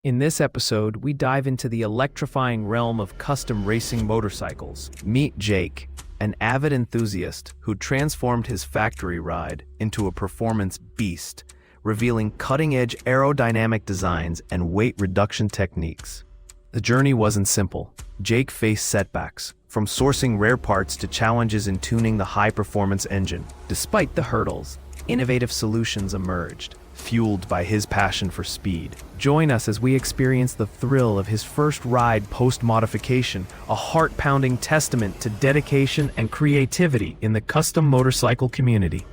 In this episode, we dive into the electrifying realm of custom racing motorcycles. Meet Jake, an avid enthusiast who transformed his factory ride into a performance beast, revealing cutting-edge aerodynamic designs and weight reduction techniques. The journey wasn't simple. Jake faced setbacks, from sourcing rare parts to challenges in tuning the high-performance engine. Despite the hurdles, innovative solutions emerged, fueled by his passion for speed. Join us as we experience the thrill of his first ride post-modification, a heart-pounding testament to dedication and creativity in the custom motorcycle community.